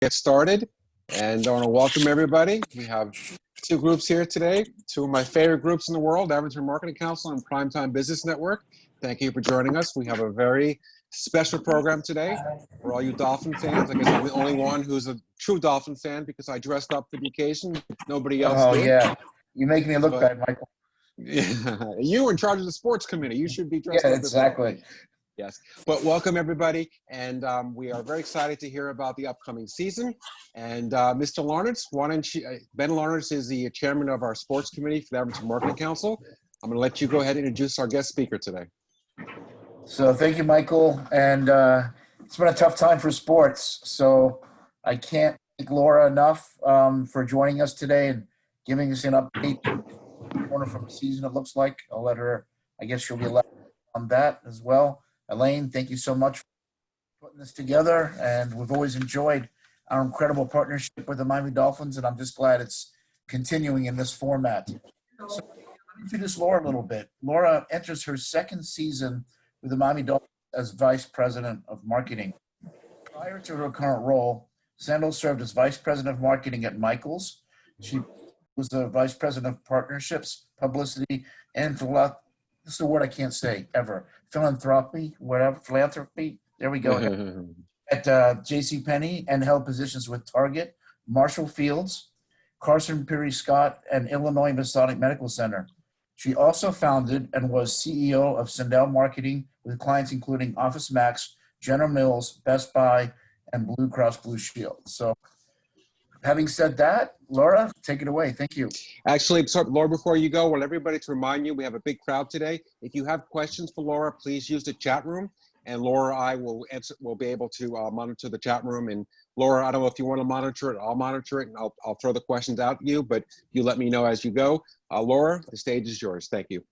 Get started, and I want to welcome everybody. We have two groups here today, two of my favorite groups in the world, Avatar Marketing Council and Primetime Business Network. Thank you for joining us. We have a very special program today for all you Dolphin fans. I guess I'm the only one who's a true Dolphin fan because I dressed up for the occasion. Nobody else did. Oh, yeah. You make me look bad, Michael. Yeah. You were in charge of the sports committee. You should be dressed up exactly. as well. Yes, but welcome everybody, and we are very excited to hear about the upcoming season. And Mr. Larnitz, Ben Larnitz is the chairman of our sports committee for the Avatar Marketing Council. I'm going to let you go ahead and introduce our guest speaker today. So thank you, Michael. And it's been a tough time for sports, so I can't thank Laura enough for joining us today and giving us an update from the season. It looks like I'll let her. I guess she'll be allowed on that as well. Elaine, thank you so much for putting this together, and we've always enjoyed our incredible partnership with the Miami Dolphins, and I'm just glad it's continuing in this format. So let me introduce Laura a little bit. Laura enters her second season with the Miami Dolphins as Vice President of Marketing. Prior to her current role, Sandall served as Vice President of Marketing at Michaels. She was the Vice President of Partnerships, Publicity, and this is a word I can't say ever. Philanthropy, there we go. At JCPenney, and held positions with Target, Marshall Fields, Carson Peary Scott, and Illinois Masonic Medical Center. She also founded and was CEO of Sandall Marketing with clients including Office Max, General Mills, Best Buy, and Blue Cross Blue Shield. So having said that, Laura, take it away. Thank you. Actually, Laura, before you go, I want everybody to remind you, we have a big crowd today. If you have questions for Laura, please use the chat room, and Laura, I will answer. We'll be able to monitor the chat room. And Laura, I don't know if you want to monitor it. I'll monitor it, and I'll throw the questions out to you, but you let me know as you go. Laura, the stage is yours. Thank you.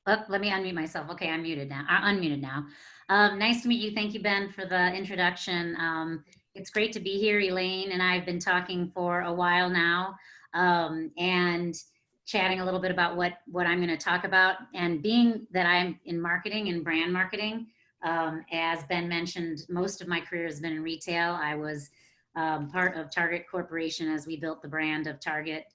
Let me unmute myself. Okay, I'm muted now. Unmuted now. Nice to meet you. Thank you, Ben, for the introduction. It's great to be here. Elaine and I have been talking for a while now and chatting a little bit about what I'm going to talk about. And being that I'm in marketing and brand marketing, as Ben mentioned, most of my career has been in retail. I was part of Target Corporation as we built the brand of Target,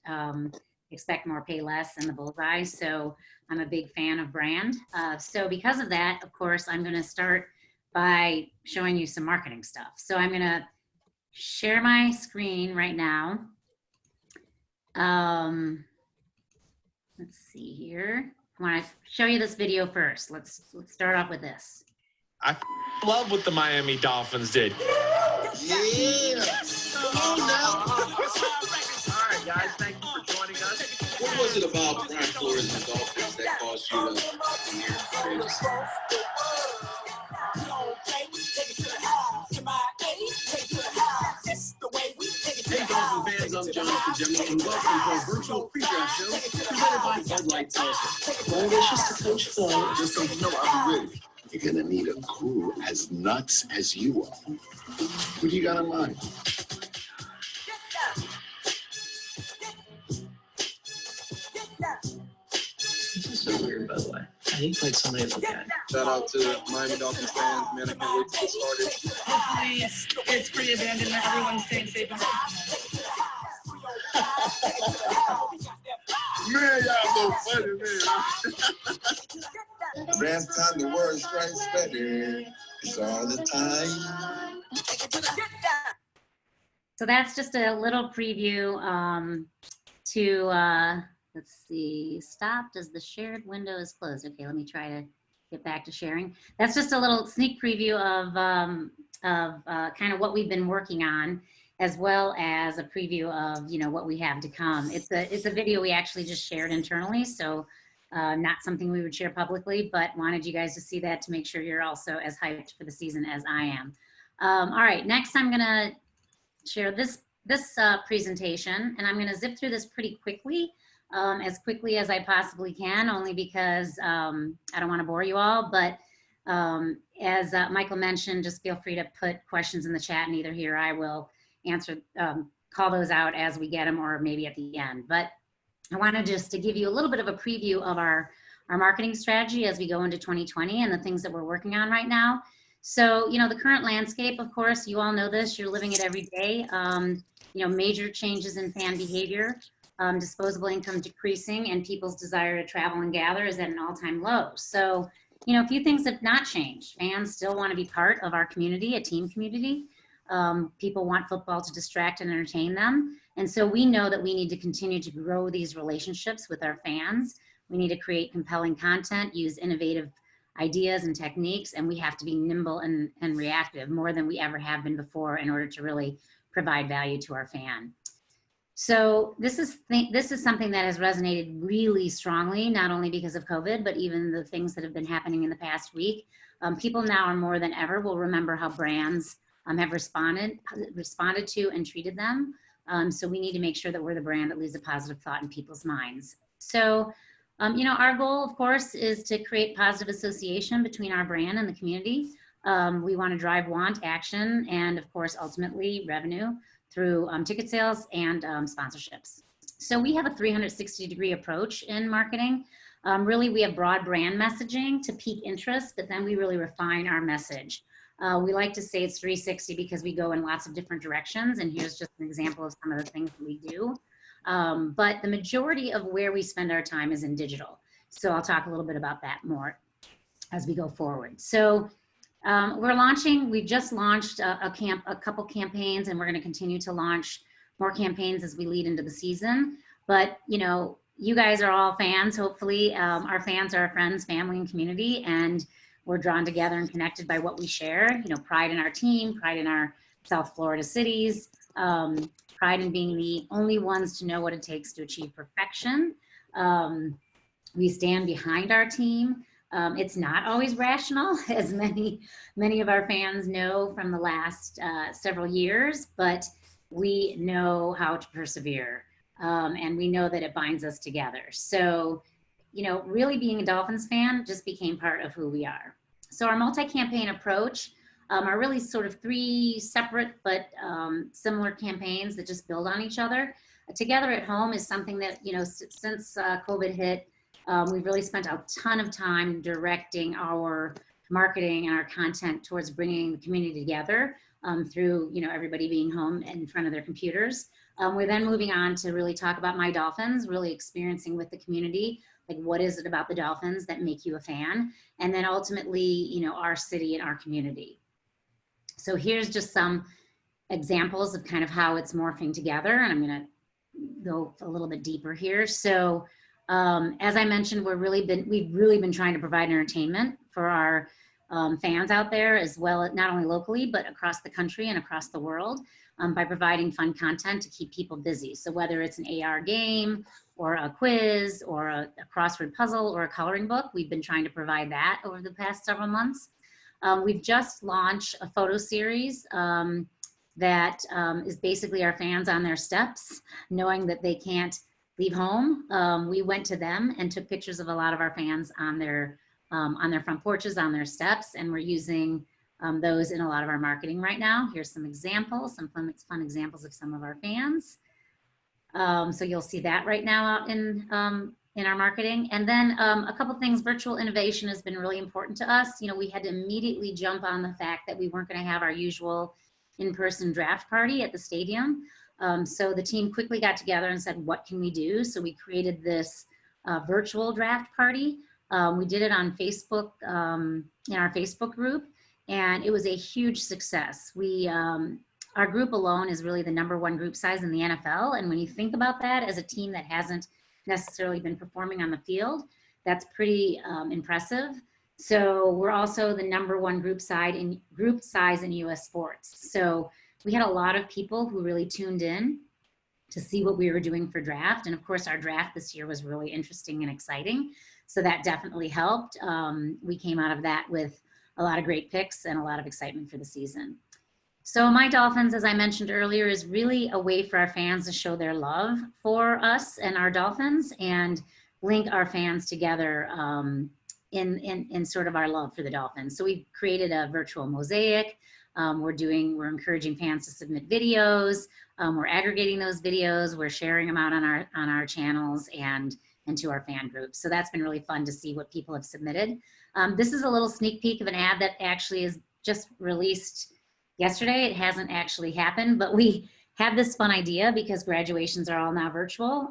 Expect More, Pay Less, and the Bullseye. So I'm a big fan of brand. So because of that, of course, I'm going to start by showing you some marketing stuff. So I'm going to share my screen right now. Let's see here. I want to show you this video first. Let's start off with this. I love what the Miami Dolphins did. Yeah. Come on now. All right, guys. Thank you for joining us. What was it about Brian Flores and the Dolphins that caused you to come here and create this? Hey, Dolphin fans, I'm Jonathan Gemini, and welcome to our virtual pre-draft show presented by Bud Light Salsa. Well, it's just a coach flow. Just so you know, I'll be ready. You're gonna need a crew as nuts as you are. What do you got in mind? This is so weird, by the way. I need like somebody to look at. Shout out to Miami Dolphins fans. Man, I can't wait to get started. Hopefully it's pre-abandonment. Everyone's staying safe. Man, y'all so funny, man. Draft time, the word strikes better. It's all the time. So that's just a little preview let's see, stop. Does the shared window is closed? Okay, let me try to get back to sharing. That's just a little sneak preview of kind of what we've been working on, as well as a preview of, you know, what we have to come. It's a video we actually just shared internally, so not something we would share publicly, but wanted you guys to see that to make sure you're also as hyped for the season as I am. All right, next I'm gonna share this presentation, and I'm gonna zip through this pretty quickly, as quickly as I possibly can, only because I don't wanna bore you all, but as Michael mentioned, just feel free to put questions in the chat, and either here I will answer, call those out as we get them, or maybe at the end. But I wanted just to give you a little bit of a preview of our marketing strategy as we go into 2020 and the things that we're working on right now. So, the current landscape, of course, you all know this, you're living it every day. Major changes in fan behavior, disposable income decreasing, and people's desire to travel and gather is at an all-time low. So, a few things have not changed. Fans still want to be part of our community, a team community. People want football to distract and entertain them. And so we know that we need to continue to grow these relationships with our fans. We need to create compelling content, use innovative ideas and techniques, and we have to be nimble and reactive more than we ever have been before in order to really provide value to our fan. So this is something that has resonated really strongly, not only because of COVID, but even the things that have been happening in the past week. People now are more than ever will remember how brands have responded to and treated them. So we need to make sure that we're the brand that leaves a positive thought in people's minds. So, our goal, of course, is to create positive association between our brand and the community. We want to drive action, and of course, ultimately revenue through ticket sales and sponsorships. So we have a 360-degree approach in marketing. Really, we have broad brand messaging to pique interest, but then we really refine our message. We like to say it's 360 because we go in lots of different directions, and here's just an example of some of the things that we do. But the majority of where we spend our time is in digital. So I'll talk a little bit about that more as we go forward. So we just launched a couple campaigns, and we're going to continue to launch more campaigns as we lead into the season. But, you guys are all fans, hopefully. Our fans are our friends, family, and community, and we're drawn together and connected by what we share, pride in our team, pride in our South Florida cities, pride in being the only ones to know what it takes to achieve perfection. We stand behind our team. It's not always rational, as many of our fans know from the last several years, but we know how to persevere, and we know that it binds us together. So, really being a Dolphins fan just became part of who we are. So our multi-campaign approach are really sort of three separate but similar campaigns that just build on each other. Together at Home is something that, since COVID hit, we've really spent a ton of time directing our marketing and our content towards bringing the community together through, everybody being home in front of their computers. We're then moving on to really talk about My Dolphins, really experiencing with the community, like what is it about the Dolphins that make you a fan? And then ultimately, our city and our community. So here's just some examples of kind of how it's morphing together. And I'm going to go a little bit deeper here. So as I mentioned, we've really been trying to provide entertainment for our fans out there, as well, not only locally, but across the country and across the world, by providing fun content to keep people busy. So whether it's an AR game or a quiz or a crossword puzzle or a coloring book, we've been trying to provide that over the past several months. We've just launched a photo series that is basically our fans on their steps, knowing that they can't leave home. We went to them and took pictures of a lot of our fans on their front porches, on their steps, and we're using those in a lot of our marketing right now. Here's some examples, some fun examples of some of our fans. So you'll see that right now out in our marketing. And then a couple things, virtual innovation has been really important to us. We had to immediately jump on the fact that we weren't going to have our usual in-person draft party at the stadium. So the team quickly got together and said, what can we do? So we created this virtual draft party. We did it on Facebook, in our Facebook group, and it was a huge success. Our group alone is really the #1 group size in the NFL. And when you think about that as a team that hasn't necessarily been performing on the field, that's pretty impressive. So we're also the #1 group size in US sports. So we had a lot of people who really tuned in to see what we were doing for draft. And of course, our draft this year was really interesting and exciting. So that definitely helped. We came out of that with a lot of great picks and a lot of excitement for the season. So My Dolphins, as I mentioned earlier, is really a way for our fans to show their love for us and our Dolphins and link our fans together in sort of our love for the Dolphins. So we've created a virtual mosaic. We're encouraging fans to submit videos. We're aggregating those videos. We're sharing them out on our channels and to our fan groups. So that's been really fun to see what people have submitted. This is a little sneak peek of an ad that actually is just released yesterday. It hasn't actually happened, but we have this fun idea because graduations are all now virtual,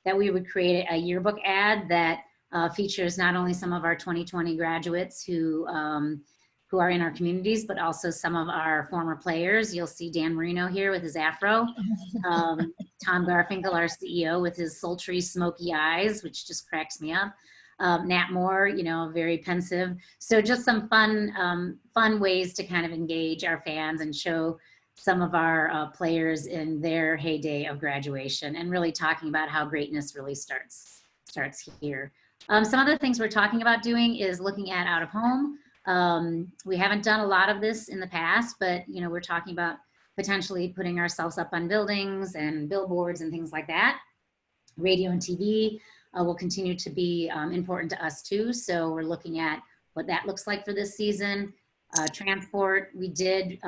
that we would create a yearbook ad that features not only some of our 2020 graduates who are in our communities, but also some of our former players. You'll see Dan Marino here with his afro, Tom Garfinkel, our CEO, with his sultry, smoky eyes, which just cracks me up. Nat Moore, you know, very pensive. So just some fun ways to kind of engage our fans and show some of our players in their heyday of graduation, and really talking about how greatness really starts here. Some other things we're talking about doing is looking at out of home. We haven't done a lot of this in the past, but you know, we're talking about potentially putting ourselves up on buildings and billboards and things like that. Radio and TV will continue to be important to us too. So we're looking at what that looks like for this season. Transport, we did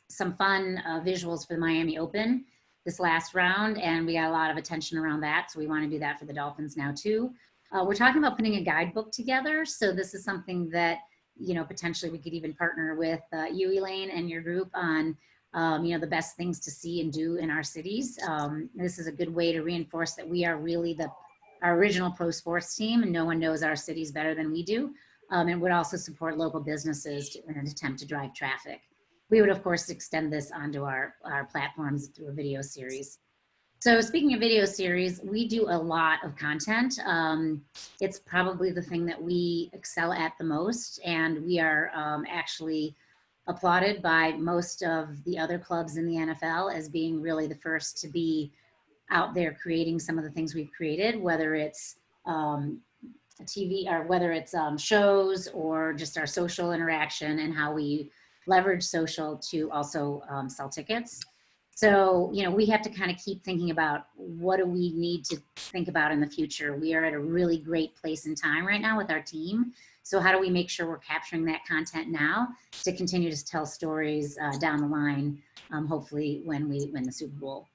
some fun visuals for the Miami Open this last round, and we got a lot of attention around that. So we want to do that for the Dolphins now too. We're talking about putting a guidebook together. So this is something that, you know, potentially we could even partner with you, Elaine, and your group on, you know, the best things to see and do in our cities. This is a good way to reinforce that we are really our original pro sports team, and no one knows our cities better than we do. And would also support local businesses in an attempt to drive traffic. We would, of course, extend this onto our platforms through a video series. So speaking of video series, we do a lot of content. It's probably the thing that we excel at the most, and we are actually applauded by most of the other clubs in the NFL as being really the first to be out there creating some of the things we've created, whether it's TV or whether it's shows or just our social interaction and how we leverage social to also sell tickets. So, you know, we have to kind of keep thinking about what do we need to think about in the future. We are at a really great place in time right now with our team. So how do we make sure we're capturing that content now to continue to tell stories down the line, hopefully when we win the Super Bowl.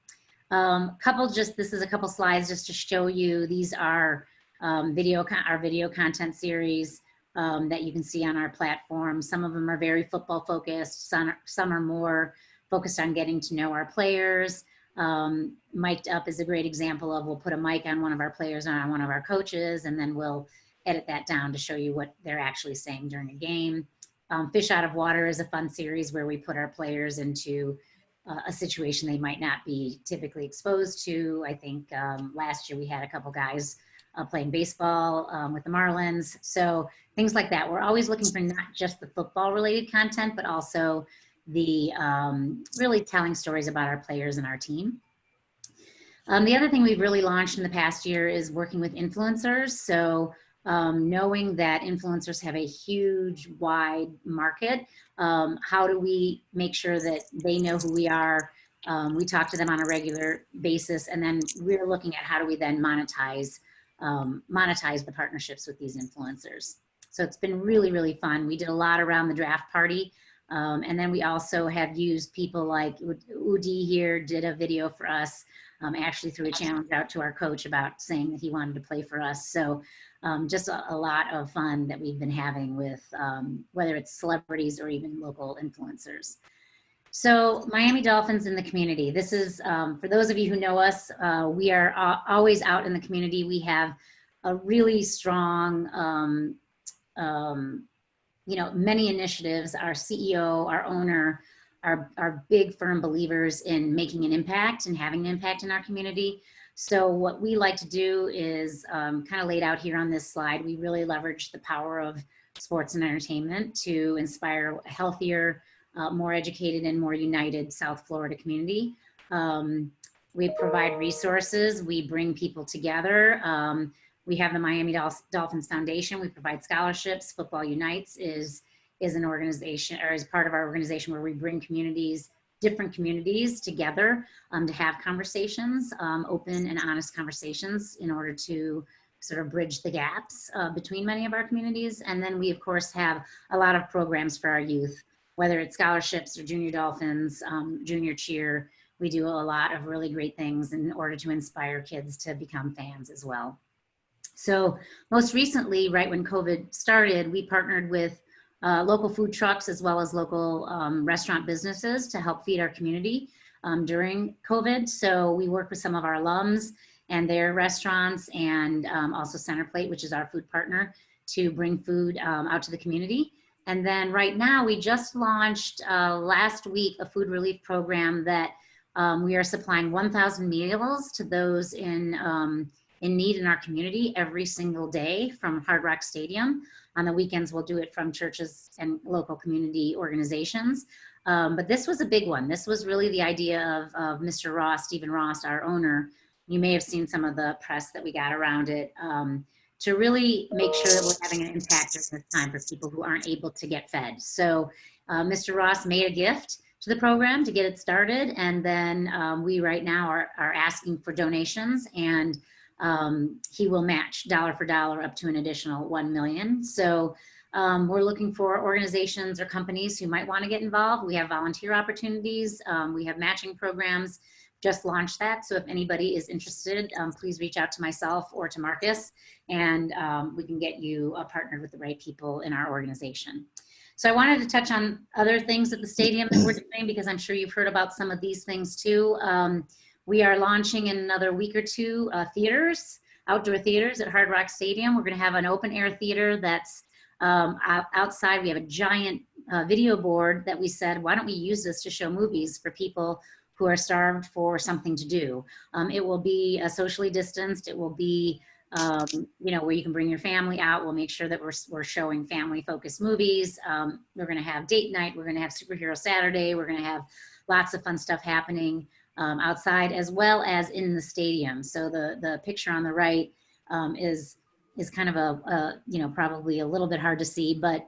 This is a couple slides just to show you, these are our video content series that you can see on our platform. Some of them are very football focused, some are more focused on getting to know our players. Mic'd Up is a great example of, we'll put a mic on one of our players or on one of our coaches, and then we'll edit that down to show you what they're actually saying during a game. Fish Out of Water is a fun series where we put our players into a situation they might not be typically exposed to. I think last year we had a couple guys playing baseball with the Marlins. So things like that. We're always looking for not just the football related content, but also the really telling stories about our players and our team. The other thing we've really launched in the past year is working with influencers. So knowing that influencers have a huge, wide market, how do we make sure that they know who we are? We talk to them on a regular basis, and then we're looking at how do we then monetize the partnerships with these influencers. So it's been really, really fun. We did a lot around the draft party. And then we also have used people like Udi here did a video for us, actually threw a challenge out to our coach about saying that he wanted to play for us. So just a lot of fun that we've been having with whether it's celebrities or even local influencers. So Miami Dolphins in the community. This is, for those of you who know us, we are always out in the community. We have a really strong, you know, many initiatives. Our CEO, our owner, are big firm believers in making an impact and having an impact in our community. So what we like to do is kind of laid out here on this slide. We really leverage the power of sports and entertainment to inspire a healthier, more educated and more united South Florida community. We provide resources, we bring people together. We have the Miami Dolphins Foundation. We provide scholarships. Football Unites is an organization, or is part of our organization, where we bring different communities together to have conversations, open and honest conversations, in order to sort of bridge the gaps between many of our communities. And then we, of course, have a lot of programs for our youth, whether it's scholarships or Junior Dolphins, Junior Cheer. We do a lot of really great things in order to inspire kids to become fans as well. So most recently, right when COVID started, we partnered with local food trucks as well as local restaurant businesses to help feed our community during COVID. So we work with some of our alums and their restaurants, and also Centerplate, which is our food partner, to bring food out to the community. And then right now we just launched last week a food relief program that we are supplying 1,000 meals to those in need in our community every single day from Hard Rock Stadium. On the weekends, we'll do it from churches and local community organizations. But this was a big one. This was really the idea of Mr. Ross, Stephen Ross, our owner. You may have seen some of the press that we got around it, to really make sure that we're having an impact at this time for people who aren't able to get fed. So Mr. Ross made a gift to the program to get it started. And then we right now are asking for donations, and he will match dollar for dollar up to an additional 1 million. So we're looking for organizations or companies who might want to get involved. We have volunteer opportunities. We have matching programs, just launched that. So if anybody is interested, please reach out to myself or to Marcus, and we can get you partnered with the right people in our organization. So I wanted to touch on other things at the stadium that we're doing, because I'm sure you've heard about some of these things too. We are launching in another week or two theaters, outdoor theaters at Hard Rock Stadium. We're going to have an open air theater that's outside. We have a giant video board that we said, why don't we use this to show movies for people who are starved for something to do. It will be socially distanced. It will be where you can bring your family out. We'll make sure that we're showing family focused movies. We're going to have date night. We're going to have Superhero Saturday. We're going to have lots of fun stuff happening outside as well as in the stadium. So the picture on the right is kind of probably a little bit hard to see, but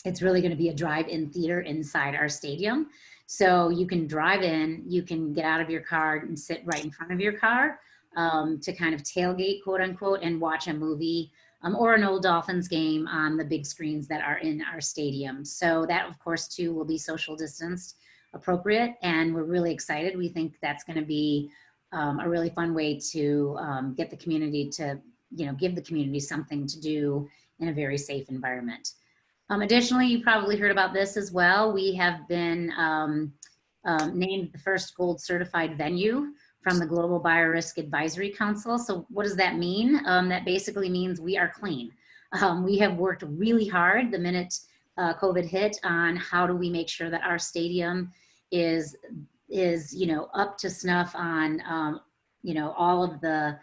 it's really going to be a drive-in theater inside our stadium. So you can drive in, you can get out of your car and sit right in front of your car to kind of tailgate, quote unquote, and watch a movie or an old Dolphins game on the big screens that are in our stadium. So that, of course, too, will be social distanced appropriate. And we're really excited. We think that's going to be a really fun way to get the community to, give the community something to do in a very safe environment. Additionally, you probably heard about this as well. We have been named the first gold certified venue from the Global Biorisk Advisory Council. So what does that mean? That basically means we are clean. We have worked really hard the minute COVID hit on how do we make sure that our stadium is up to snuff on all of the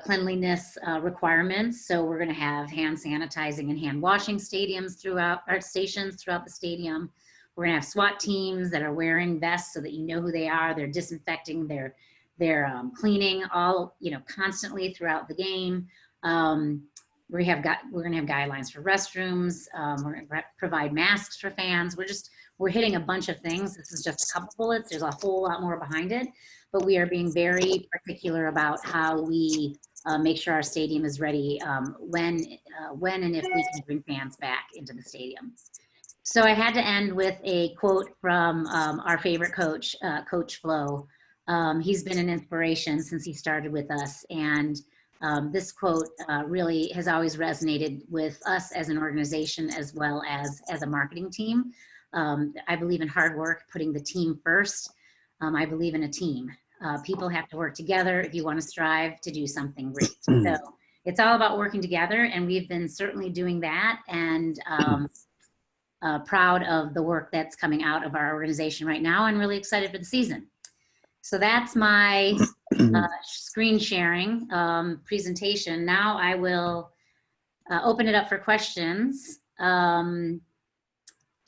cleanliness requirements. So we're going to have hand sanitizing and hand washing stations throughout the stadium. We're going to have SWAT teams that are wearing vests so that you know who they are. They're disinfecting, they're cleaning all constantly throughout the game. We're going to have guidelines for restrooms. We're going to provide masks for fans. We're hitting a bunch of things. This is just a couple bullets. There's a whole lot more behind it, but we are being very particular about how we make sure our stadium is ready when and if we can bring fans back into the stadium. So I had to end with a quote from our favorite coach, Coach Flo. He's been an inspiration since he started with us, and this quote really has always resonated with us as an organization as well as a marketing team. I believe in hard work, putting the team first. I believe in a team. People have to work together if you want to strive to do something great. So it's all about working together, and we've been certainly doing that, and proud of the work that's coming out of our organization right now, and really excited for the season. So that's my screen sharing presentation. Now I will open it up for questions.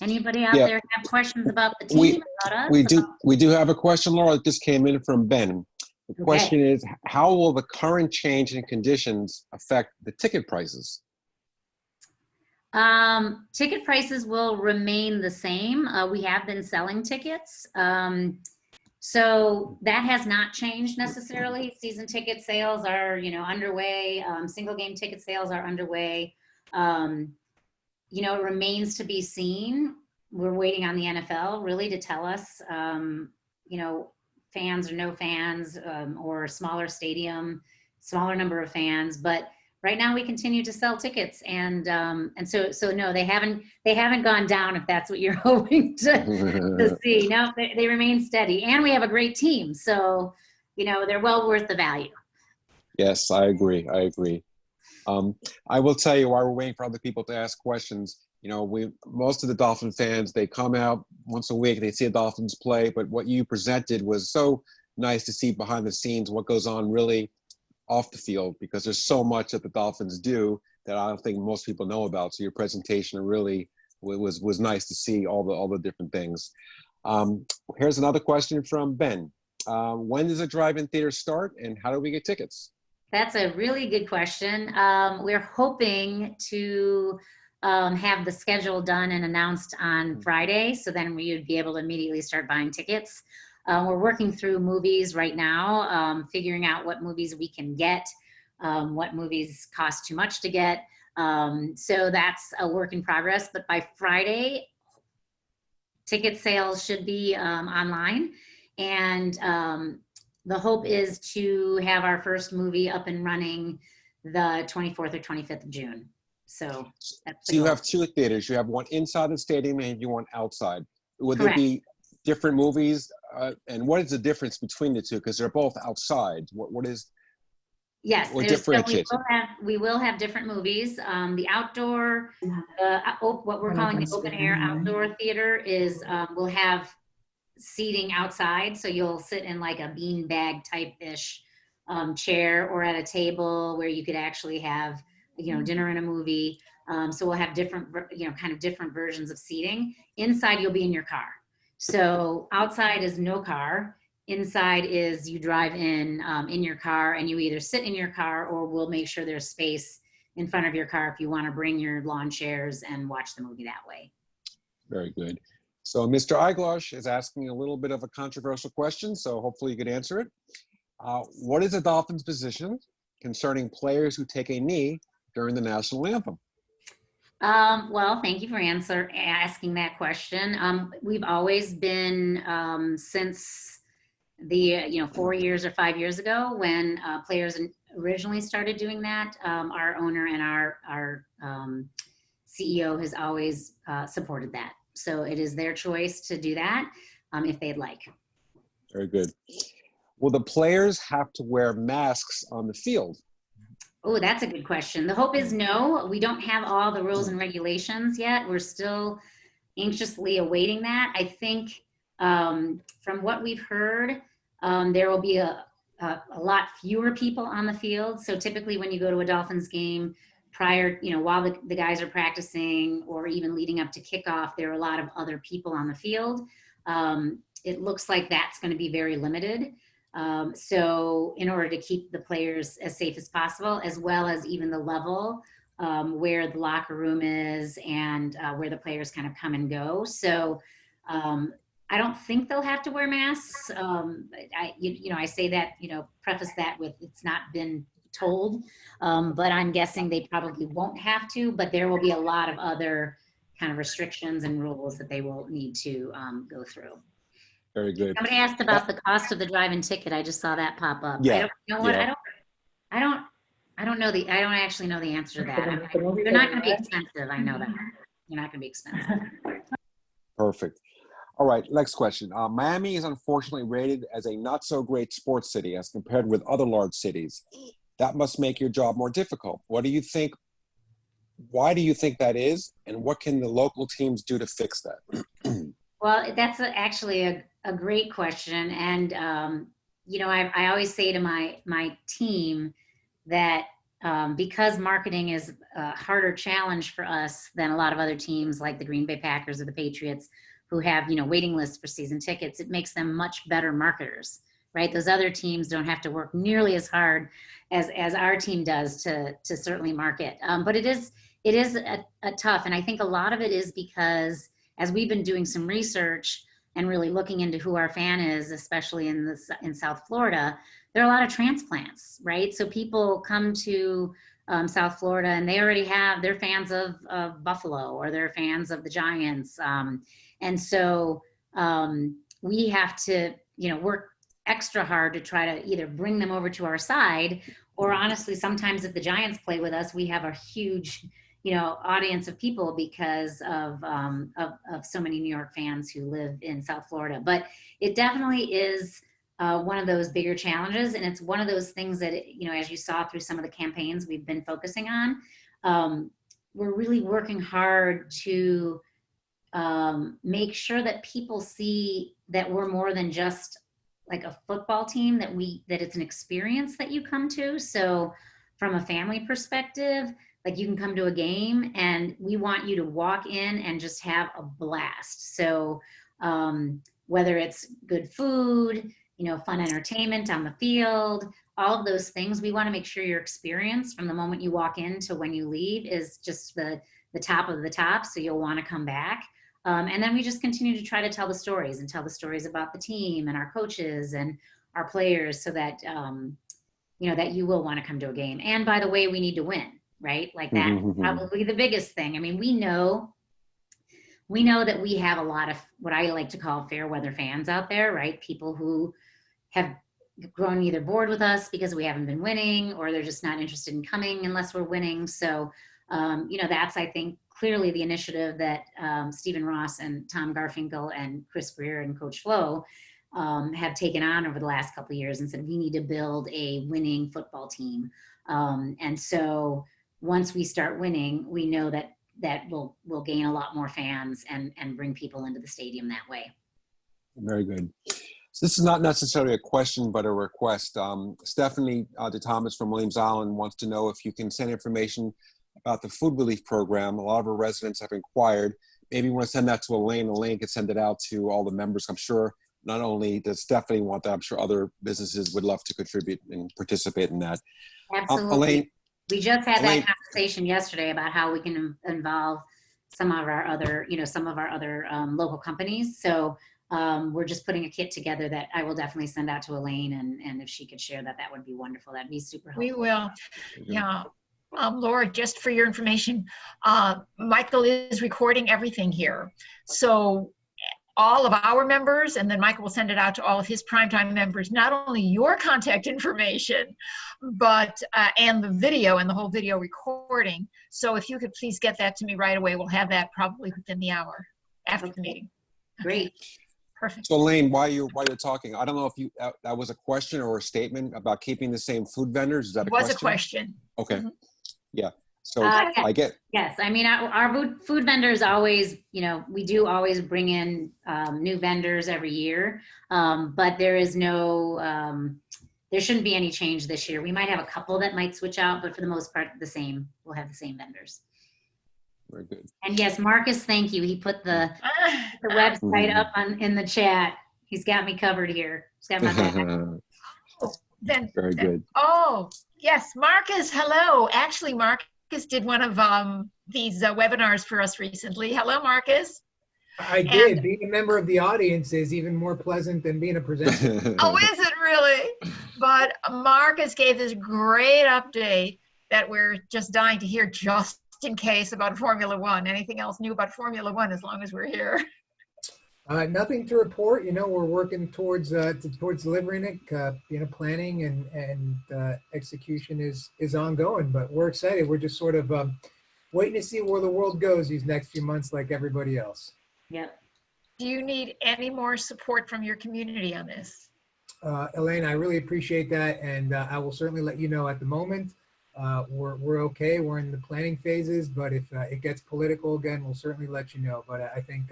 Anybody out there have questions about the team? About us? We do have a question, Laura, that just came in from Ben. The question is, how will the current change in conditions affect the ticket prices? Ticket prices will remain the same. We have been selling tickets. So that has not changed necessarily. Season ticket sales are, underway. Single game ticket sales are underway. It remains to be seen. We're waiting on the NFL really to tell us, fans or no fans, or smaller stadium, smaller number of fans. But right now we continue to sell tickets, and so no, they haven't gone down, if that's what you're hoping to see. No, they remain steady, and we have a great team, so they're well worth the value. Yes, I agree. I agree. I will tell you, while we're waiting for other people to ask questions, most of the Dolphin fans, they come out once a week, they see the Dolphins play, but what you presented was so nice to see behind the scenes what goes on really off the field, because there's so much that the Dolphins do that I don't think most people know about. So your presentation really was nice to see all the different things. Here's another question from Ben. When does a drive-in theater start, and how do we get tickets? That's a really good question. We're hoping to have the schedule done and announced on Friday, so then we would be able to immediately start buying tickets. We're working through movies right now, figuring out what movies we can get, what movies cost too much to get. So that's a work in progress, but by Friday, ticket sales should be online. And the hope is to have our first movie up and running the 24th or 25th of June. So that's the you goal. have two theaters. You have one inside the stadium and you one outside. Would Correct. there be different movies? And what is the difference between the two? Because they're both outside. What is? Yes, what differentiates? we will have different movies. The outdoor, what we're calling the open air outdoor theater is we'll have seating outside, so you'll sit in like a bean bag type-ish chair or at a table where you could actually have dinner and a movie. So we'll have different kind of different versions of seating. Inside you'll be in your car. So outside is no car. Inside is you drive in your car, and you either sit in your car, or we'll make sure there's space in front of your car if you want to bring your lawn chairs and watch the movie that way. Very good. So Mr. Eiglosh is asking a little bit of a controversial question, so hopefully you could answer it. What is the Dolphins' position concerning players who take a knee during the national anthem? Well, thank you for asking that question. We've always been, since the 4 years or 5 years ago, when players originally started doing that, our owner and our CEO has always supported that. So it is their choice to do that if they'd like. Very good. Will the players have to wear masks on the field? Oh, that's a good question. The hope is no. We don't have all the rules and regulations yet. We're still anxiously awaiting that. I think from what we've heard, there will be a lot fewer people on the field. So typically when you go to a Dolphins game, prior, while the guys are practicing or even leading up to kickoff, there are a lot of other people on the field. It looks like that's going to be very limited. So in order to keep the players as safe as possible, as well as even the level where the locker room is and where the players kind of come and go. So I don't think they'll have to wear masks. I say that, preface that with it's not been told, but I'm guessing they probably won't have to, but there will be a lot of other kind of restrictions and rules that they will need to go through. Very good. Somebody asked about the cost of the drive-in ticket. I just saw that pop up. Yeah. I don't actually know the answer to that. They're not going to be expensive. I know that. They're not going to be expensive. Perfect. All right, next question. Miami is unfortunately rated as a not so great sports city as compared with other large cities. That must make your job more difficult. What do you think? Why do you think that is? And what can the local teams do to fix that? Well, that's actually a great question. And, I always say to my team that because marketing is a harder challenge for us than a lot of other teams like the Green Bay Packers or the Patriots who have, waiting lists for season tickets, it makes them much better marketers, right? Those other teams don't have to work nearly as hard as our team does to certainly market. But it is a tough, and I think a lot of it is because as we've been doing some research and really looking into who our fan is, especially in South Florida, there are a lot of transplants, right? So people come to South Florida and they already they're fans of Buffalo or they're fans of the Giants. And so we have to, work extra hard to try to either bring them over to our side or honestly, sometimes if the Giants play with us, we have a huge, audience of people because of so many New York fans who live in South Florida. But it definitely is one of those bigger challenges, and it's one of those things that, as you saw through some of the campaigns we've been focusing on, we're really working hard to make sure that people see that we're more than just like a football team, that it's an experience that you come to. So from a family perspective, like you can come to a game and we want you to walk in and just have a blast. So whether it's good food, fun entertainment on the field, all of those things, we want to make sure your experience from the moment you walk in to when you leave is just the top of the top. So you'll want to come back. And then we just continue to try to tell the stories about the team and our coaches and our players, so that, that you will want to come to a game. And by the way, we need to win, right? Like that's probably the biggest thing. I mean, we know that we have a lot of what I like to call fair weather fans out there, right? People who have grown either bored with us because we haven't been winning, or they're just not interested in coming unless we're winning. So, that's, I think, clearly the initiative that Stephen Ross and Tom Garfinkel and Chris Greer and Coach Flo have taken on over the last couple of years, and said we need to build a winning football team. And so once we start winning, we know that we'll gain a lot more fans and bring people into the stadium that way. Very good. So this is not necessarily a question, but a request. Stephanie DeThomas from Williams Island wants to know if you can send information about the food relief program. A lot of our residents have inquired. Maybe you want to send that to Elaine. Elaine could send it out to all the members. I'm sure not only does Stephanie want that, I'm sure other businesses would love to contribute and participate in that. Absolutely. Elaine, we just had Elaine, that conversation yesterday about how we can involve some of our other local companies. So we're just putting a kit together that I will definitely send out to Elaine, and if she could share that would be wonderful. That'd be super helpful. We will. Yeah. Laura, just for your information, Michael is recording everything here. So all of our members, and then Michael will send it out to all of his primetime members, not only your contact information, but and the video and the whole video recording. So if you could please get that to me right away, we'll have that probably within the hour after the meeting. Great. Perfect. so Elaine, while you're talking, I don't know if that was a question or a statement about keeping the same food vendors. Is that It was a question. Okay. Mm-hmm. Yeah. So Yes. I get. Yes, I mean, our food vendors always, we do always bring in new vendors every year, but there is no, there shouldn't be any change this year. We might have a couple that might switch out, but for the most part, we'll have the same vendors. Very good. And yes, Marcus, thank you. He put the website up in the chat. He's got me covered here. He's got my back. Very good. Oh, yes, Marcus, hello. Actually, Marcus did one of these webinars for us recently. Hello, Marcus. I did. Being a member of the audience is even more pleasant than being a presenter. Oh, is it really? But Marcus gave this great update that we're just dying to hear, just in case, about Formula One. Anything else new about Formula One as long as we're here? Nothing to report. We're working towards delivering it. Planning and execution is ongoing, but we're excited. We're just sort of waiting to see where the world goes these next few months, like everybody else. Yep. Do you need any more support from your community on this? Elaine, I really appreciate that, and I will certainly let you know. At the moment, we're okay. We're in the planning phases, but if it gets political again, we'll certainly let you know. But I think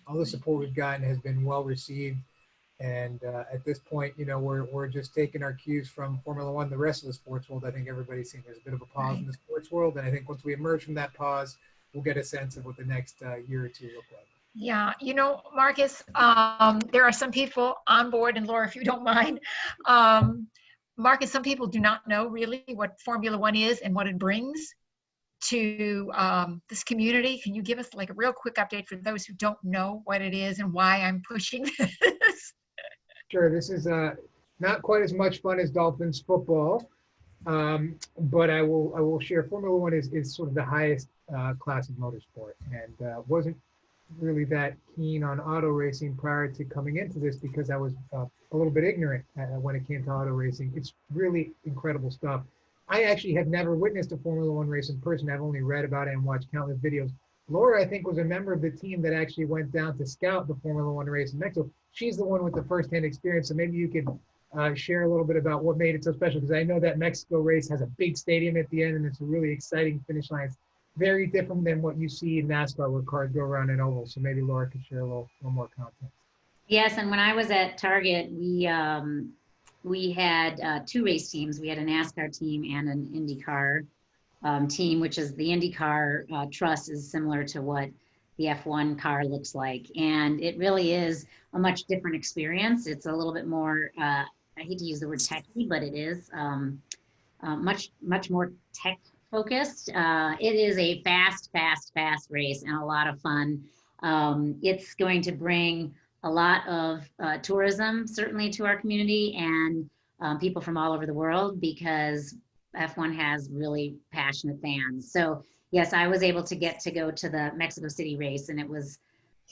all the support we've gotten has been well received, and at this point, we're just taking our cues from Formula One. The rest of the sports world, I think everybody's seeing there's a bit of a pause in the sports world, and I think once we emerge from that pause, we'll get a sense of what the next year or two look like. Yeah, Marcus, there are some people on board, and Laura, if you don't mind, Marcus, some people do not know really what Formula One is and what it brings to this community. Can you give us like a real quick update for those who don't know what it is and why I'm pushing this? Sure, this is not quite as much fun as Dolphins football, but I will share. Formula One is sort of the highest class of motorsport, and wasn't really that keen on auto racing prior to coming into this because I was a little bit ignorant when it came to auto racing. It's really incredible stuff. I actually have never witnessed a Formula One race in person. I've only read about it and watched countless videos. Laura, I think, was a member of the team that actually went down to scout the Formula One race in Mexico. She's the one with the firsthand experience. So maybe you could share a little bit about what made it so special, because I know that Mexico race has a big stadium at the end and it's a really exciting finish line. It's very different than what you see in NASCAR where cars go around an oval. So maybe Laura could share a little more content. Yes, and when I was at Target, we had two race teams. We had a NASCAR team and an IndyCar team, which is the IndyCar truss is similar to what the F1 car looks like. And it really is a much different experience. It's a little bit more, I hate to use the word techy, but it is much more tech focused. It is a fast race and a lot of fun. It's going to bring a lot of tourism, certainly, to our community, and people from all over the world, because F1 has really passionate fans. So yes, I was able to go to the Mexico City race, and it was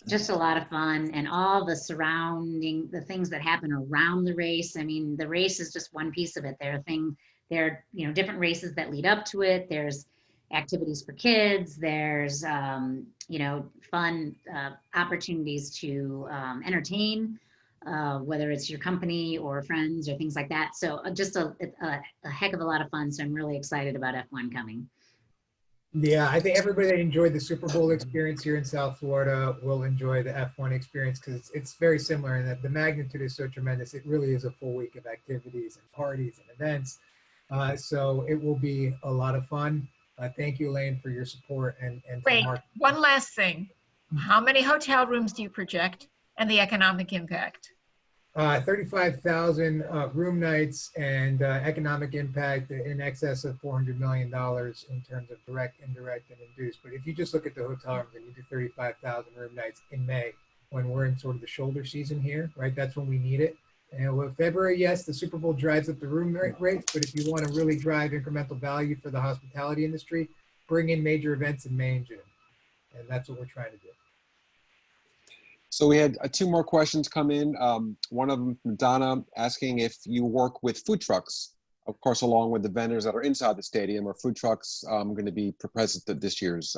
just a lot of fun, and all the the things that happen around the race. I mean, the race is just one piece of it. There are different races that lead up to it. There's activities for kids. There's fun opportunities to entertain, whether it's your company or friends or things like that. So just a heck of a lot of fun. So I'm really excited about F1 coming. Yeah, I think everybody that enjoyed the Super Bowl experience here in South Florida will enjoy the F1 experience, because it's very similar in that the magnitude is so tremendous. It really is a full week of activities and parties and events. So it will be a lot of fun. Thank you, Elaine, for your support. And Wait, one last thing. How many hotel rooms do you project, and the economic impact? 35,000 room nights, and economic impact in excess of $400 million in terms of direct, indirect, and induced. But if you just look at the hotel rooms and you do 35,000 room nights in May, when we're in sort of the shoulder season here, right? That's when we need it. And with February, yes, the Super Bowl drives up the room rates, but if you want to really drive incremental value for the hospitality industry, bring in major events in May and June. And that's what we're trying to do. So we had two more questions come in. One of them from Donna asking if you work with food trucks, of course, along with the vendors that are inside the stadium. Are food trucks going to be present at this year's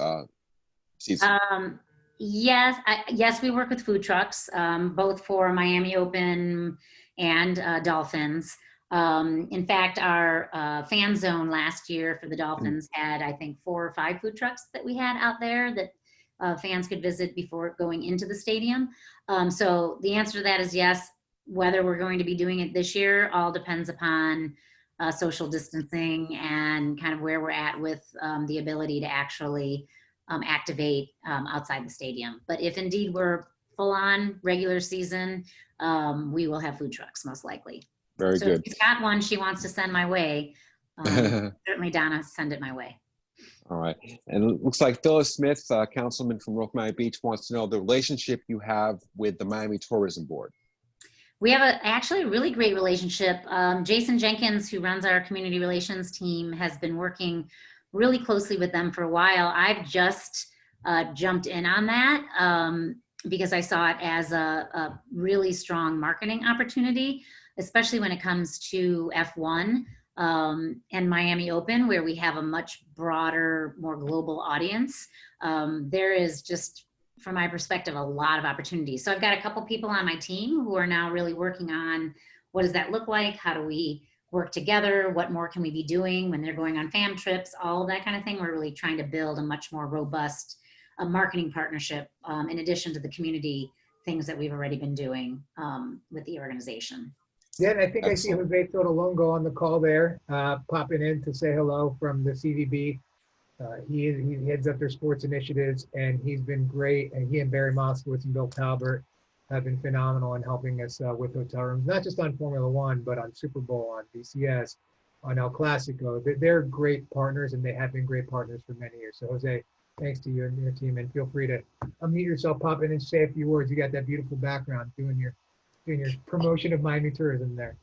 season? Yes, we work with food trucks, both for Miami Open and Dolphins. In fact, our fan zone last year for the Dolphins had, I think, 4 or 5 food trucks that we had out there that fans could visit before going into the stadium. So the answer to that is yes. Whether we're going to be doing it this year all depends upon social distancing and kind of where we're at with the ability to actually activate outside the stadium. But if indeed we're full on regular season, we will have food trucks most likely. Very good. If she's got one she wants to send my way, certainly Donna, send it my way. All right. And it looks like Phyllis Smith, councilman from North Miami Beach, wants to know the relationship you have with the Miami Tourism Board. We have actually a really great relationship. Jason Jenkins, who runs our community relations team, has been working really closely with them for a while. I've just jumped in on that because I saw it as a really strong marketing opportunity, especially when it comes to F1 and Miami Open, where we have a much broader, more global audience. There is just, from my perspective, a lot of opportunities. So I've got a couple people on my team who are now really working on what does that look like? How do we work together? What more can we be doing when they're going on fam trips? All of that kind of thing. We're really trying to build a much more robust marketing partnership in addition to the community things that we've already been doing with the organization. Yeah, and I think I see Jose Todolongo on the call there, popping in to say hello from the CVB. He heads up their sports initiatives, and he's been great. And he and Barry Moskowitz and Bill Talbert have been phenomenal in helping us with hotel rooms, not just on Formula One, but on Super Bowl, on BCS, on El Clasico. They're great partners, and they have been great partners for many years. So, Jose, thanks to you and your team, and feel free to unmute yourself, pop in, and say a few words. You got that beautiful background doing your promotion of Miami tourism there.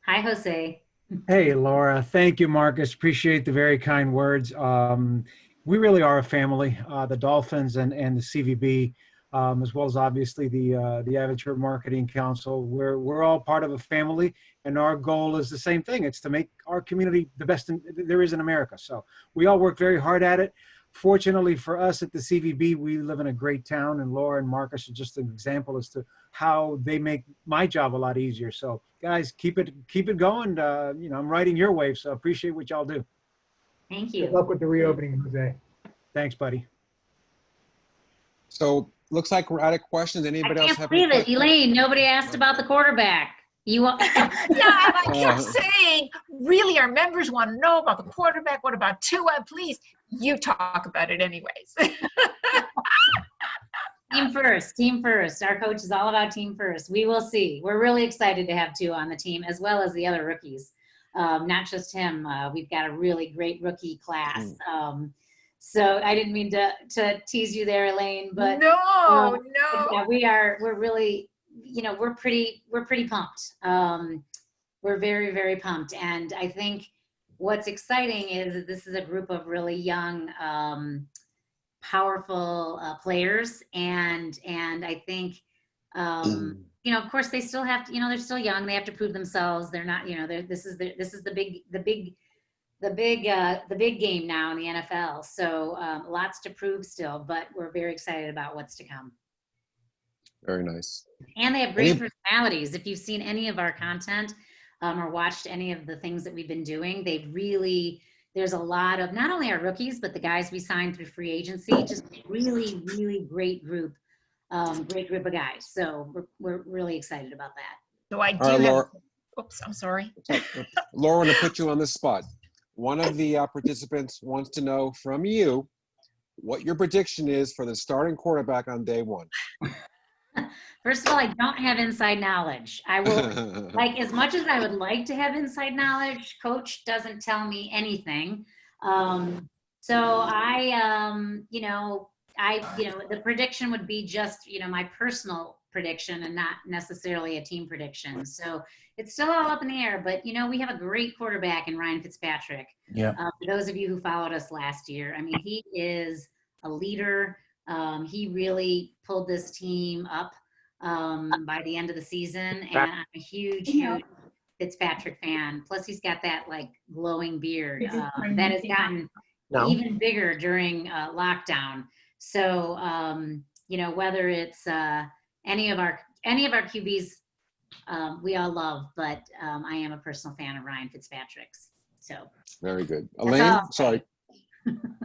Hi, Jose. Hey, Laura. Thank you, Marcus. Appreciate the very kind words. We really are a family. The Dolphins and the CVB as well as obviously the Amateur Marketing Council. We're all part of a family, and our goal is the same thing. It's to make our community the best there is in America. So we all work very hard at it. Fortunately for us at the CVB, we live in a great town, and Laura and Marcus are just an example as to how they make my job a lot easier. So guys, keep it going. I'm riding your wave, so appreciate what y'all do. Thank Good you. luck with the reopening, Jose. Thanks, buddy. So looks like we're out of questions. I Anybody else can't have any believe it, questions? Elaine. Nobody asked about the quarterback. You want? Yeah, I kept saying, really, our members want to know about the quarterback. What about Tua? Please, you talk about it anyways. Team first, team first. Our coach is all about team first. We will see. We're really excited to have Tua on the team, as well as the other rookies. Not just him. We've got a really great rookie class. So I didn't mean to tease you there, Elaine, but no. Yeah, we're really, we're pretty pumped. We're very, very pumped. And I think what's exciting is that this is a group of really young, powerful players. And I think, of course they still have to, they're still young. They have to prove themselves. They're not, this is the big game now in the NFL. So lots to prove still, but we're very excited about what's to come. Very nice. And they have great personalities. If you've seen any of our content or watched any of the things that we've been doing, there's a lot of not only our rookies, but the guys we signed through free agency, just really, really great group of guys. So we're really excited about that. So I do All right, Laura. Oops, I'm sorry. Laura, I'm going to put you on the spot. One of the participants wants to know from you what your prediction is for the starting quarterback on day one. First of all, I don't have inside knowledge. I will, as much as I would like to have inside knowledge, coach doesn't tell me anything. So the prediction would be just, my personal prediction and not necessarily a team prediction. So it's still all up in the air, but we have a great quarterback in Ryan Fitzpatrick. Yeah. For those of you who followed us last year, I mean, he is a leader. He really pulled this team up by the end of the season, and I'm a huge Fitzpatrick fan. Plus he's got that glowing beard that has gotten even bigger during lockdown. So whether it's any of our QBs, we all love, but I am a personal fan of Ryan Fitzpatrick's. So very good. Elaine, sorry.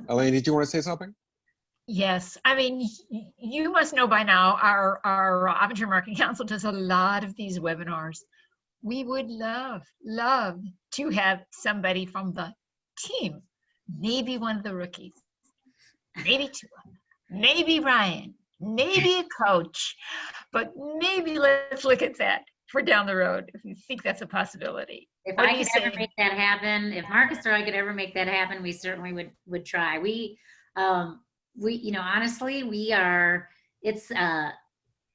Elaine, did you want to say something? Yes, I mean, you must know by now our Amateur Marketing Council does a lot of these webinars. We would love to have somebody from the team, maybe one of the rookies, maybe Tua, maybe Ryan, maybe a coach, but maybe let's look at that for down the road if you think that's a possibility. If I could ever make that happen, if Marcus or I could ever make that happen, we certainly would try. We honestly,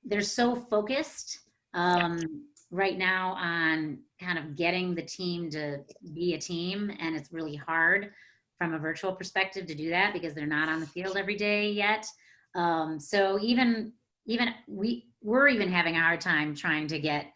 they're so focused right now on kind of getting the team to be a team. And it's really hard from a virtual perspective to do that because they're not on the field every day yet. So even we're even having a hard time trying to get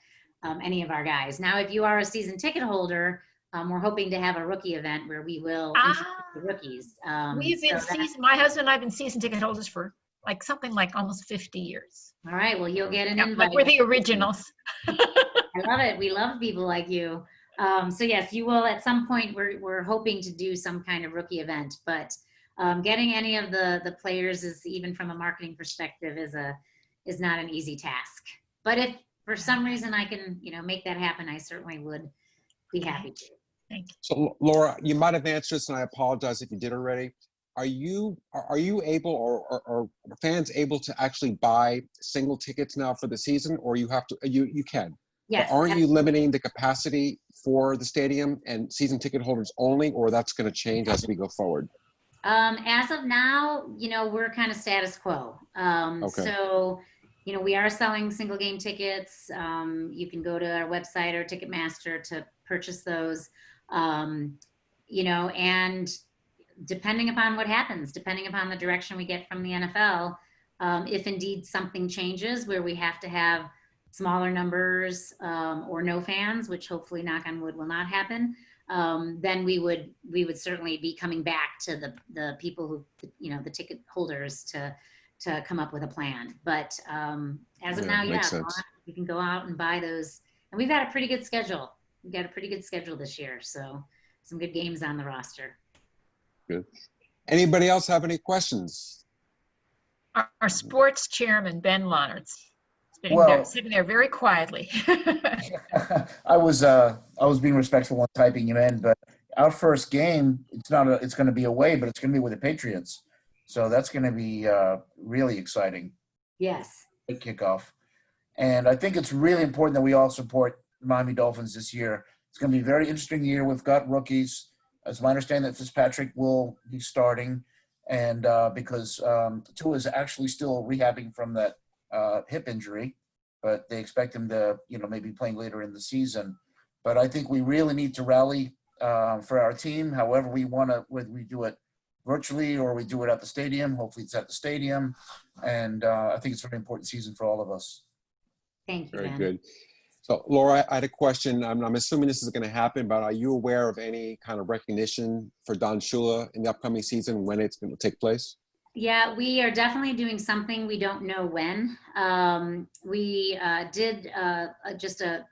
any of our guys. Now, if you are a season ticket holder, we're hoping to have a rookie event where we will introduce the rookies. We've been my husband and I have been season ticket holders for something like almost 50 years. All right, well, you'll get an invite. We're the originals. I love it. We love people like you. So yes, you will at some point. We're hoping to do some kind of rookie event, but getting any of the players is, even from a marketing perspective, is not an easy task. But if for some reason I can make that happen, I certainly would be happy to. Thank you. So Laura, you might have answered this, and I apologize if you did already. Are you able, or are fans able to actually buy single tickets now for the season, or you have to? You can. Yes. But aren't you limiting the capacity for the stadium and season ticket holders only, or that's going to change as we go forward? As of now, we're kind of status quo. Okay. So, we are selling single game tickets. You can go to our website or Ticketmaster to purchase those. And depending upon what happens, depending upon the direction we get from the NFL, if indeed something changes where we have to have smaller numbers or no fans, which hopefully, knock on wood, will not happen, then we would certainly be coming back to the people who, the ticket holders to come up with a plan. But as of now, makes sense. you can go out and buy those. And we've got a pretty good schedule. We've got a pretty good schedule this year. So some good games on the roster. Good. Anybody else have any questions? Our sports chairman, Ben Lonnert's, sitting there very quietly. I was being respectful when typing him in, but our first game, it's going to be away, but it's going to be with the Patriots. So that's going to be really exciting. Yes. Big kickoff. And I think it's really important that we all support the Miami Dolphins this year. It's going to be a very interesting year. We've got rookies. It's my understanding that Fitzpatrick will be starting, and because Tua is actually still rehabbing from that hip injury, but they expect him to, maybe playing later in the season. But I think we really need to rally for our team, however we want to, whether we do it virtually or we do it at the stadium. Hopefully it's at the stadium. And I think it's a very important season for all of us. Thank you, Very Ben. good. So, Laura, I had a question. I'm assuming this is going to happen, but are you aware of any kind of recognition for Don Shula in the upcoming season, when it's going to take place? Yeah, we are definitely doing something. We don't know when. We did just a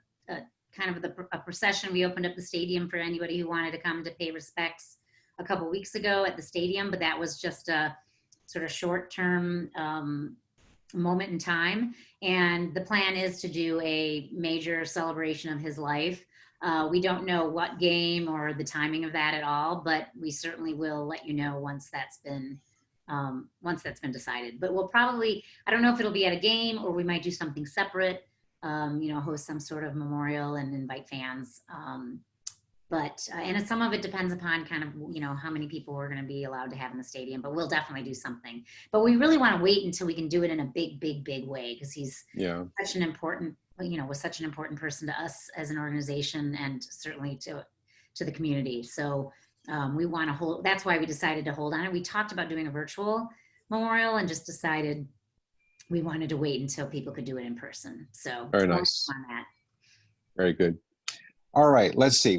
kind of a procession. We opened up the stadium for anybody who wanted to come to pay respects a couple weeks ago at the stadium, but that was just a sort of short-term moment in time. And the plan is to do a major celebration of his life. We don't know what game or the timing of that at all, but we certainly will let you know once that's been decided. But we'll probably, I don't know if it'll be at a game or we might do something separate, host some sort of memorial and invite fans. And some of it depends upon kind of, how many people we're going to be allowed to have in the stadium, but we'll definitely do something. But we really want to wait until we can do it in a big, big, big way, because he's such an important, was such an important person to us as an organization and certainly to the community. So we want to hold, that's why we decided to hold on it. We talked about doing a virtual memorial and just decided we wanted to wait until people could do it in person. So very nice. On that. Very good. All right, let's see.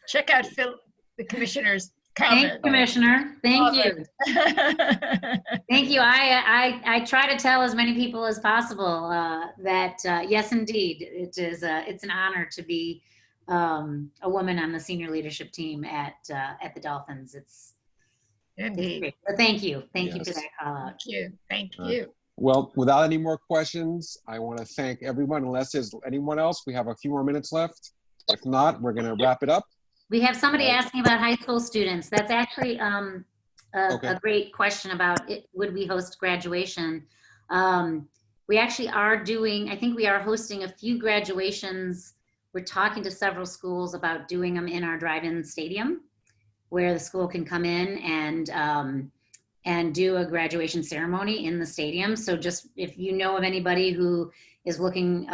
Check out Phil, the commissioner's comment. Thank you, Commissioner. Thank you. Thank you. I try to tell as many people as possible that yes, indeed, it's an honor to be a woman on the senior leadership team at the Dolphins. It's great. But thank you for that call out. Thank you. Well, without any more questions, I want to thank everyone. Unless there's anyone else, we have a few more minutes left. If not, we're going to wrap it up. We have somebody asking about high school students. That's actually a great question about it. Would we host graduation? We actually are doing, I think we are hosting a few graduations. We're talking to several schools about doing them in our drive-in stadium, where the school can come in and do a graduation ceremony in the stadium. So just if you know of anybody who is looking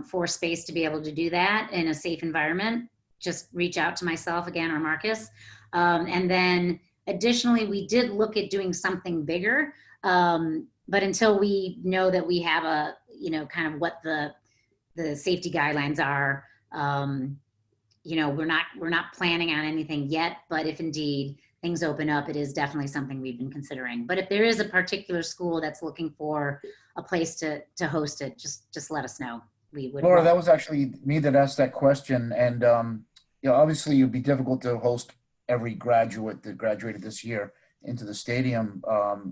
for space to be able to do that in a safe environment, just reach out to myself again or Marcus. And then additionally, we did look at doing something bigger, but until we know that we have a, kind of what the safety guidelines are, we're not planning on anything yet, but if indeed things open up, it is definitely something we've been considering. But if there is a particular school that's looking for a place to host it, just let us know. We would. Laura, that was actually me that asked that question. And, obviously it'd be difficult to host every graduate that graduated this year into the stadium,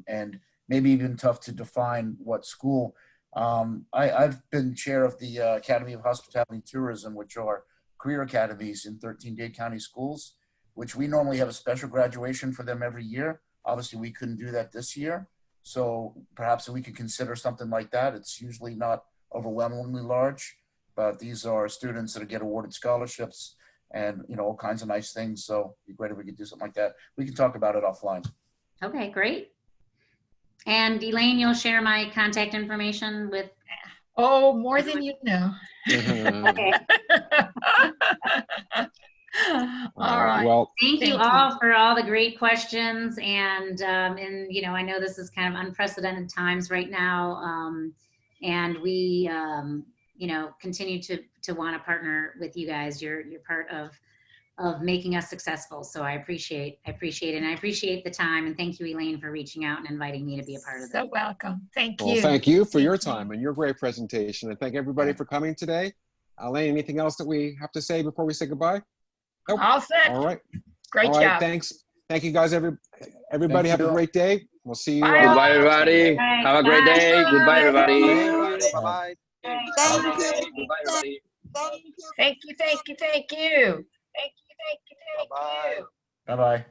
and maybe even tough to define what school. I've been chair of the Academy of Hospitality and Tourism, which are career academies in 13 Dade County schools, which we normally have a special graduation for them every year. Obviously, we couldn't do that this year. So perhaps we could consider something like that. It's usually not overwhelmingly large, but these are students that get awarded scholarships and, all kinds of nice things. So it'd be great if we could do something like that. We can talk about it offline. Okay, great. And Elaine, you'll share my contact information with. Oh, more than you know. Okay. All right. Well, Thank you Thank you. all for all the great questions, and you know, I know this is kind of unprecedented times right now, and we you know, continue to want to partner with you guys. You're part of making us successful, so I appreciate it, and I appreciate the time, and thank you, Elaine, for reaching out and inviting me to be a part of So it. welcome. Thank well, you. thank you for your Thank you. time and your great presentation, and thank everybody for coming today. Elaine, anything else that we have to say before we say goodbye? Nope. All set. All right. Great All right. job. Thanks. Thank you, guys. Everybody Thank have a you. great day. We'll see you. Bye, all Goodbye, next time. everybody. All right, Have a great bye. day. Goodbye, everybody. Bye. Bye-bye. Thank you. Goodbye, everybody. Thank you. Thank you. Thank you. Thank you. Thank you. Thank you. Thank you. Bye-bye.